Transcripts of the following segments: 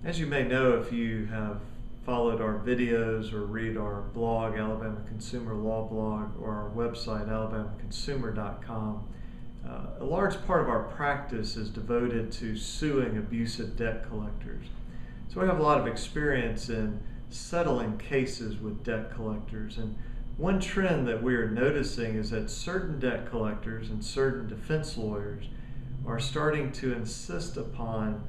As you may know, if you have followed our videos or read our blog, Alabama Consumer Law Blog, or our website, alabamaconsumer.com, a large part of our practice is devoted to suing abusive debt collectors. So we have a lot of experience in settling cases with debt collectors. And one trend that we are noticing is that certain debt collectors and certain defense lawyers are starting to insist upon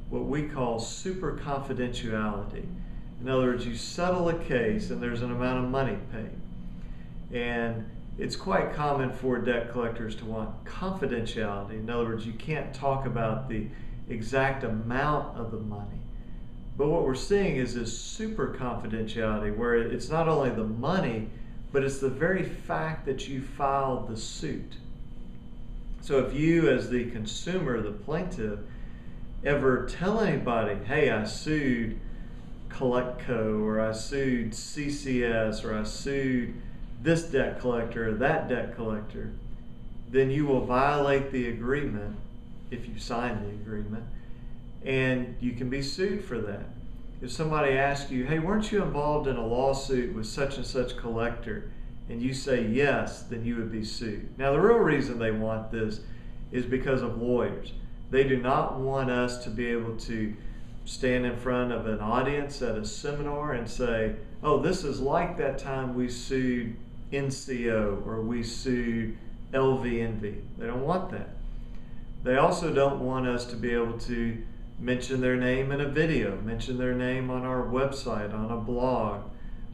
what we call super confidentiality. In other words, you settle a case and there's an amount of money paid. And it's quite common for debt collectors to want confidentiality. In other words, you can't talk about the exact amount of the money. But what we're seeing is this super confidentiality where it's not only the money, but it's the very fact that you filed the suit. So if you, as the consumer, the plaintiff, ever tell anybody, hey, I sued CollectCo, or I sued CCS, or I sued this debt collector or that debt collector, then you will violate the agreement if you sign the agreement, and you can be sued for that. If somebody asks you, hey, weren't you involved in a lawsuit with such and such collector, and you say yes, then you would be sued. Now, the real reason they want this is because of lawyers. They do not want us to be able to stand in front of an audience at a seminar and say, oh, this is like that time we sued NCO or we sued LVNV. They don't want that. They also don't want us to be able to mention their name in a video, mention their name on our website, on a blog,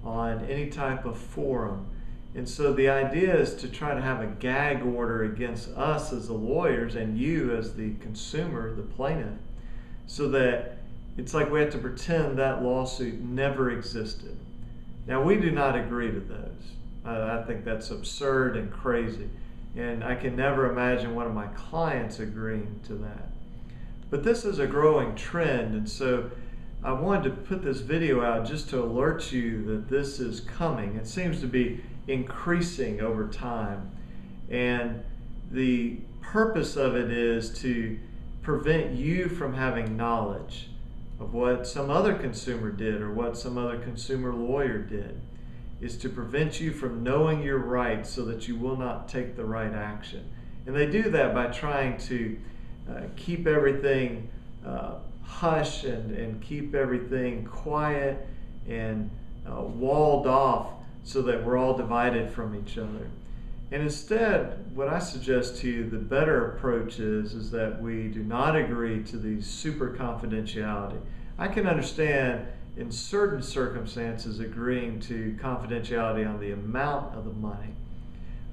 on any type of forum. And so the idea is to try to have a gag order against us as the lawyers and you as the consumer, the plaintiff, so that it's like we have to pretend that lawsuit never existed. Now, we do not agree to those. I think that's absurd and crazy. And I can never imagine one of my clients agreeing to that. But this is a growing trend, and so I wanted to put this video out just to alert you that this is coming. It seems to be increasing over time. And the purpose of it is to prevent you from having knowledge of what some other consumer did or what some other consumer lawyer did, is to prevent you from knowing your rights so that you will not take the right action. And they do that by trying to keep everything hush and keep everything quiet and walled off so that we're all divided from each other. And instead, what I suggest to you, the better approach is that we do not agree to these super confidentiality. I can understand in certain circumstances agreeing to confidentiality on the amount of the money,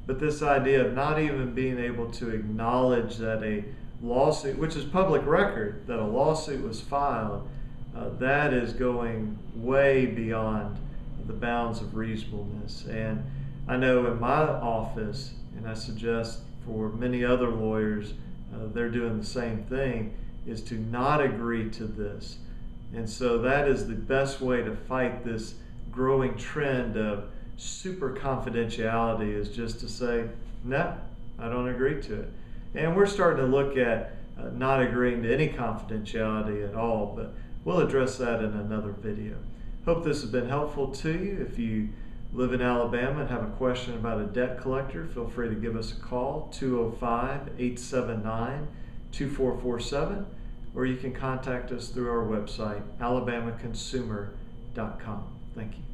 but this idea of not even being able to acknowledge that a lawsuit, which is public record, that a lawsuit was filed, that is going way beyond the bounds of reasonableness. And I know in my office, and I suggest for many other lawyers, they're doing the same thing, is to not agree to this. And so that is the best way to fight this growing trend of super confidentiality, is just to say, no, I don't agree to it. And we're starting to look at not agreeing to any confidentiality at all, but we'll address that in another video. Hope this has been helpful to you. If you live in Alabama and have a question about a debt collector, feel free to give us a call, 205-879-2447, or you can contact us through our website, alabamaconsumer.com. Thank you.